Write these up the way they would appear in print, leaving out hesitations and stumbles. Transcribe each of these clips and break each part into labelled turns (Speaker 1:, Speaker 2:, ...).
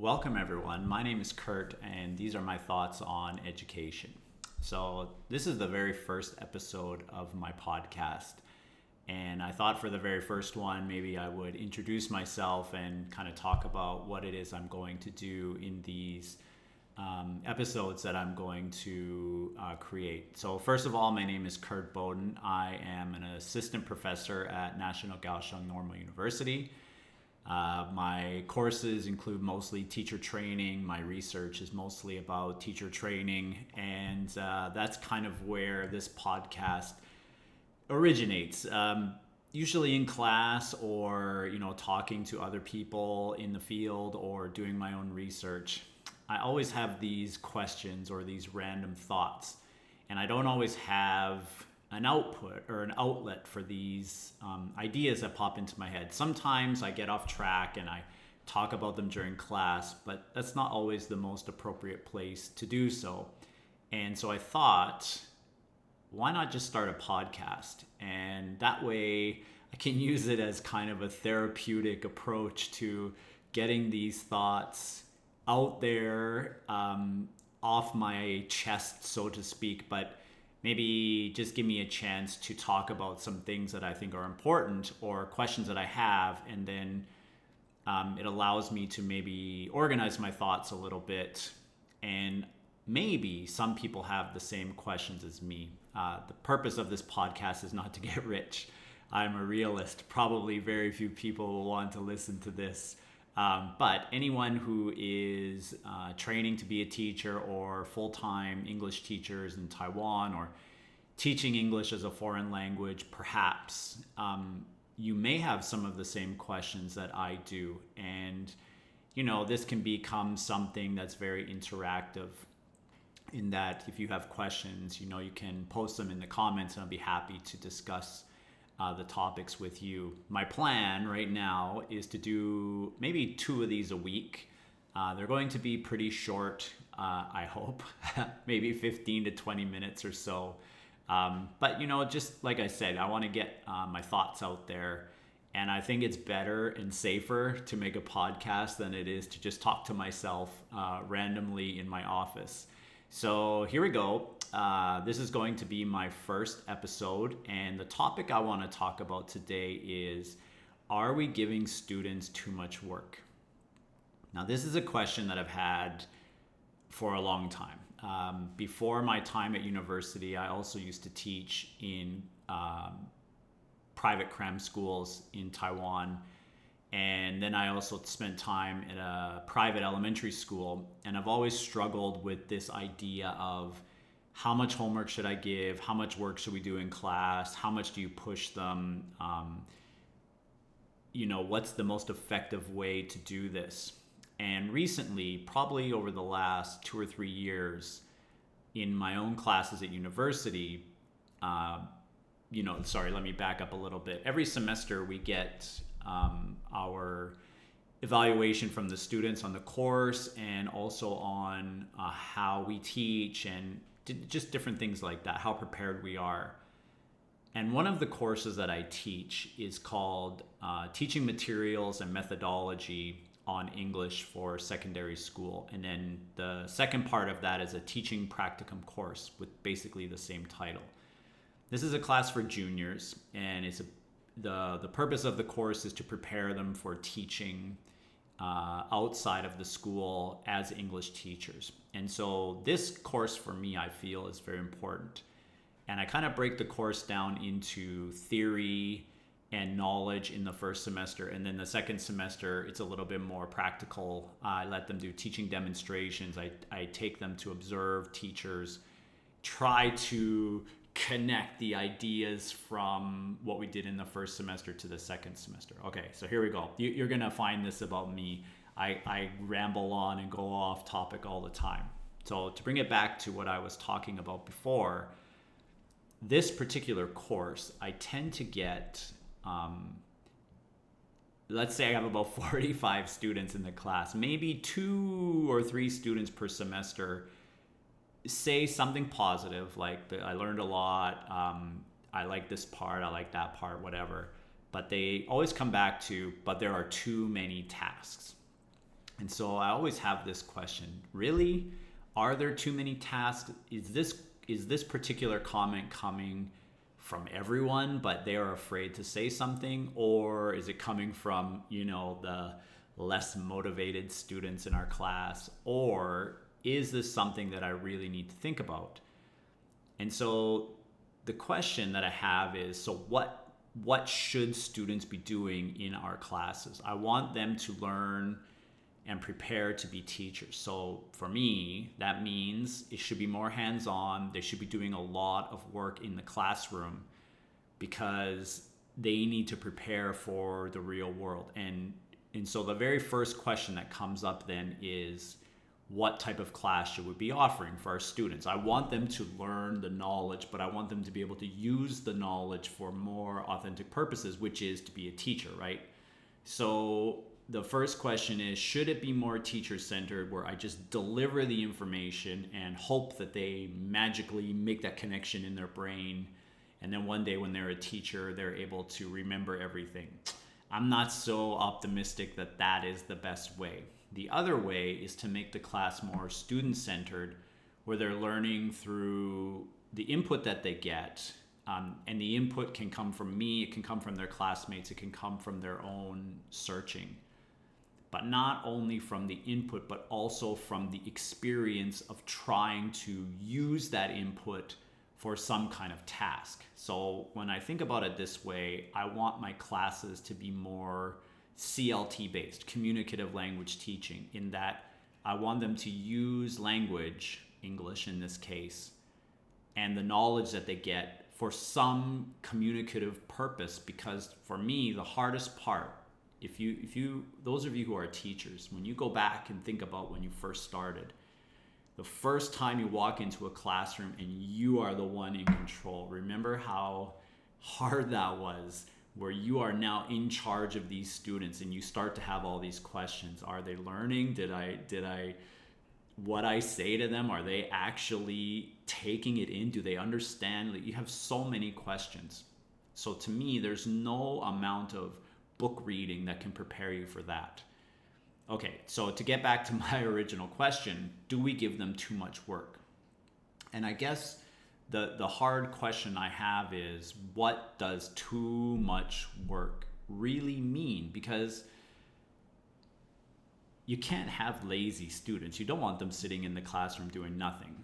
Speaker 1: Welcome, everyone. My name is Kurt, and these are my thoughts on education. So, this is the very first episode of my podcast. And I thought for the very first one, maybe I would introduce myself and kind of talk about what it is I'm going to do in these episodes that I'm going to create. So, first of all, my name is Kurt Bowden. I am an assistant professor at National Kaohsiung Normal University. My courses include mostly teacher training. My research is mostly about teacher training, and that's kind of where this podcast originates. Usually in class, or talking to other people in the field, or doing my own research. I always have these questions or these random thoughts, and I don't always have an output or an outlet for these ideas that pop into my head. Sometimes I get off track and I talk about them during class, but that's not always the most appropriate place to do so. And so I thought, why not just start a podcast? And that way I can use it as kind of a therapeutic approach to getting these thoughts out there, off my chest, so to speak, but maybe just give me a chance to talk about some things that I think are important or questions that I have, and then it allows me to maybe organize my thoughts a little bit, and maybe some people have the same questions as me. The purpose of this podcast is not to get rich. I'm a realist. Probably very few people will want to listen to this. But anyone who is training to be a teacher, or full-time English teachers in Taiwan, or teaching English as a foreign language, perhaps you may have some of the same questions that I do. And, this can become something that's very interactive, in that if you have questions, you can post them in the comments, and I'll be happy to discuss the topics with you. My plan right now is to do maybe 2 of these a week. They're going to be pretty short, I hope, maybe 15 to 20 minutes or so. But just like I said, I want to get my thoughts out there. And I think it's better and safer to make a podcast than it is to just talk to myself randomly in my office. So here we go. This is going to be my first episode, and the topic I want to talk about today is, are we giving students too much work? Now, this is a question that I've had for a long time. Before my time at university, I also used to teach in private cram schools in Taiwan. And then I also spent time at a private elementary school. And I've always struggled with this idea of, how much homework should I give? How much work should we do in class? How much do you push them? What's the most effective way to do this? And recently, probably over the last 2 or 3 years, in my own classes at university, let me back up a little bit. Every semester we get our evaluation from the students on the course, and also on how we teach, and just different things like that, how prepared we are. And one of the courses that I teach is called Teaching Materials and Methodology on English for Secondary School. And then the second part of that is a Teaching Practicum course with basically the same title. This is a class for juniors, and the purpose of the course is to prepare them for teaching outside of the school as English teachers. And so this course for me, I feel, is very important. And I kind of break the course down into theory and knowledge in the first semester. And then the second semester, it's a little bit more practical. I let them do teaching demonstrations. I take them to observe teachers, try to connect the ideas from what we did in the first semester to the second semester. Okay, so here we go. You're going to find this about me. I ramble on and go off topic all the time. So to bring it back to what I was talking about before, this particular course, I tend to get, let's say I have about 45 students in the class, maybe 2 or 3 students per semester say something positive, like I learned a lot, I like this part, I like that part, whatever. But they always come back to, but there are too many tasks. And so I always have this question, really, are there too many tasks? Is this particular comment coming from everyone, but they are afraid to say something? Or is it coming from, the less motivated students in our class? Or is this something that I really need to think about? And so the question that I have is, so what should students be doing in our classes? I want them to learn and prepare to be teachers. So for me, that means it should be more hands-on. They should be doing a lot of work in the classroom because they need to prepare for the real world. And so the very first question that comes up then is, what type of class should we be offering for our students? I want them to learn the knowledge, but I want them to be able to use the knowledge for more authentic purposes, which is to be a teacher, right? So the first question is, should it be more teacher-centered, where I just deliver the information and hope that they magically make that connection in their brain, and then one day when they're a teacher, they're able to remember everything? I'm not so optimistic that that is the best way. The other way is to make the class more student-centered, where they're learning through the input that they get. And the input can come from me, it can come from their classmates, it can come from their own searching. But not only from the input, but also from the experience of trying to use that input for some kind of task. So when I think about it this way, I want my classes to be more CLT based, communicative language teaching, in that I want them to use language, English in this case, and the knowledge that they get for some communicative purpose. Because for me, the hardest part, if you those of you who are teachers, when you go back and think about when you first started, the first time you walk into a classroom and you are the one in control, remember how hard that was, where you are now in charge of these students and you start to have all these questions. Are they learning? Did I what I say to them, are they actually taking it in? Do they understand? You have so many questions. So to me, there's no amount of book reading that can prepare you for that. Okay, so to get back to my original question, do we give them too much work? And I guess the hard question I have is, what does too much work really mean? Because you can't have lazy students. You don't want them sitting in the classroom doing nothing.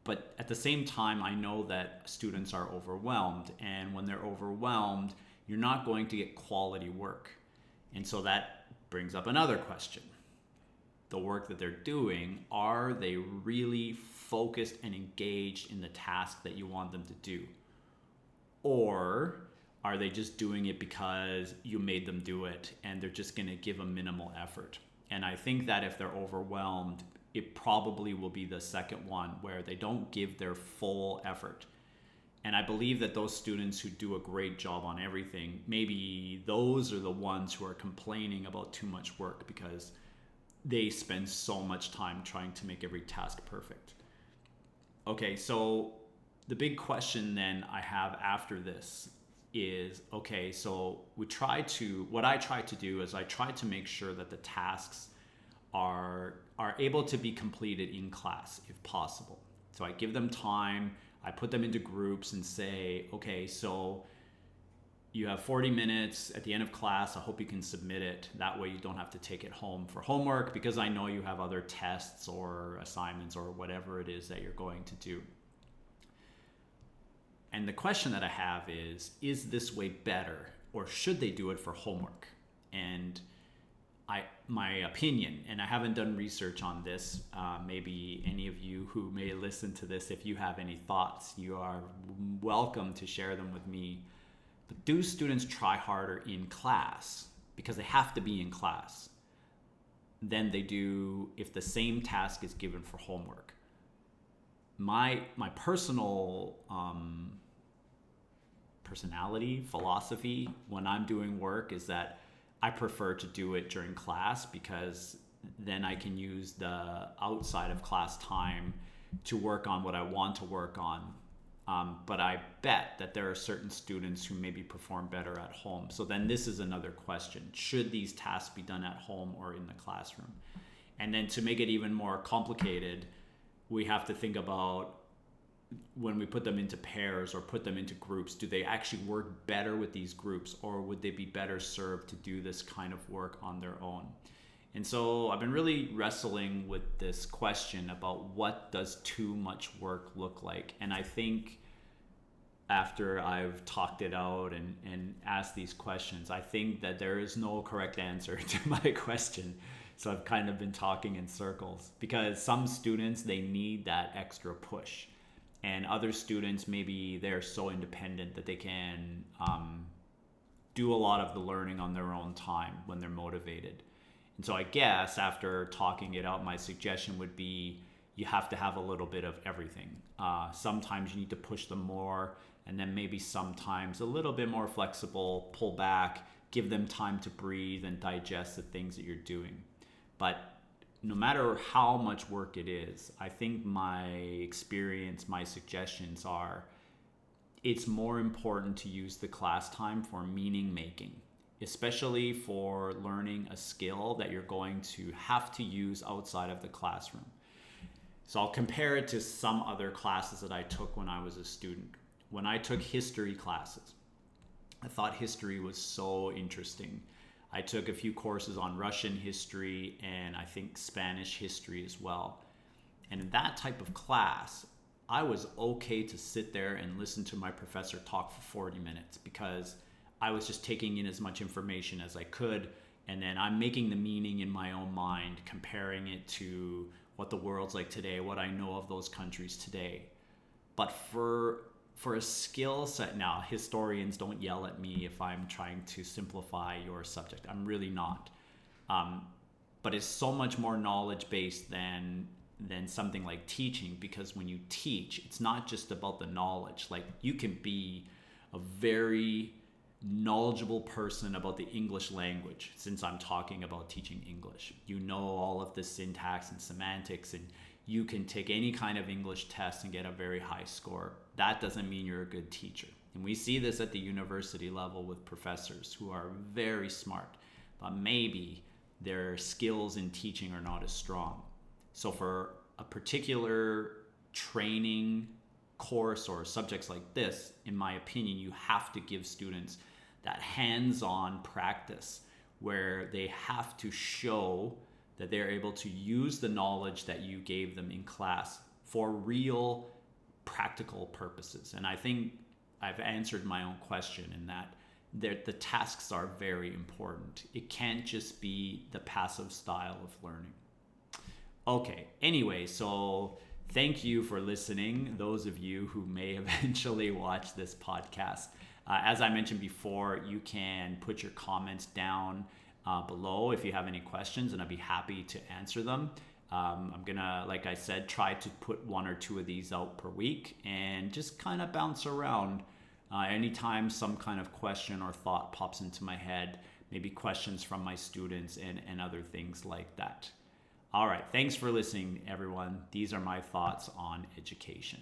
Speaker 1: But at the same time, I know that students are overwhelmed, and when they're overwhelmed, you're not going to get quality work. And so that brings up another question. The work that they're doing, are they really focused and engaged in the task that you want them to do? Or are they just doing it because you made them do it and they're just going to give a minimal effort? And I think that if they're overwhelmed, it probably will be the second one, where they don't give their full effort. And I believe that those students who do a great job on everything, maybe those are the ones who are complaining about too much work because they spend so much time trying to make every task perfect. Okay, so the big question then I have after this is, okay, so what I try to do is I try to make sure that the tasks are able to be completed in class if possible. So I give them time, I put them into groups and say, okay, so you have 40 minutes at the end of class. I hope you can submit it. That way you don't have to take it home for homework, because I know you have other tests or assignments or whatever it is that you're going to do. And the question that I have is this way better, or should they do it for homework? And my opinion, and I haven't done research on this, maybe any of you who may listen to this, if you have any thoughts, you are welcome to share them with me. But do students try harder in class, because they have to be in class, than they do if the same task is given for homework? My personal personality, philosophy when I'm doing work is that I prefer to do it during class, because then I can use the outside of class time to work on what I want to work on. But I bet that there are certain students who maybe perform better at home. So then this is another question. Should these tasks be done at home or in the classroom? And then to make it even more complicated, we have to think about when we put them into pairs or put them into groups, do they actually work better with these groups, or would they be better served to do this kind of work on their own? And so I've been really wrestling with this question about what does too much work look like. And I think after I've talked it out and asked these questions, I think that there is no correct answer to my question. So I've kind of been talking in circles, because some students, they need that extra push. And other students, maybe they're so independent that they can do a lot of the learning on their own time when they're motivated. And so I guess after talking it out, my suggestion would be you have to have a little bit of everything. Sometimes you need to push them more, and then maybe sometimes a little bit more flexible, pull back, give them time to breathe and digest the things that you're doing. But no matter how much work it is, I think my experience, my suggestions are, it's more important to use the class time for meaning making, especially for learning a skill that you're going to have to use outside of the classroom. So I'll compare it to some other classes that I took when I was a student. When I took history classes, I thought history was so interesting. I took a few courses on Russian history and I think Spanish history as well. And in that type of class, I was okay to sit there and listen to my professor talk for 40 minutes because I was just taking in as much information as I could. And then I'm making the meaning in my own mind, comparing it to what the world's like today, what I know of those countries today. But for a skill set, now historians don't yell at me if I'm trying to simplify your subject. I'm really not. But it's so much more knowledge based than something like teaching, because when you teach, it's not just about the knowledge. Like, you can be a very knowledgeable person about the English language, since I'm talking about teaching English. You know all of the syntax and semantics, and you can take any kind of English test and get a very high score. That doesn't mean you're a good teacher. And we see this at the university level with professors who are very smart, but maybe their skills in teaching are not as strong. So for a particular training course or subjects like this, in my opinion, you have to give students that hands-on practice where they have to show that they're able to use the knowledge that you gave them in class for real practical purposes. And I think I've answered my own question in that the tasks are very important. It can't just be the passive style of learning. Okay, anyway, so thank you for listening, those of you who may eventually watch this podcast. As I mentioned before, you can put your comments down below if you have any questions, and I'd be happy to answer them. I'm gonna, like I said, try to put 1 or 2 of these out per week and just kind of bounce around. Anytime some kind of question or thought pops into my head, maybe questions from my students and other things like that. All right, thanks for listening, everyone. These are my thoughts on education.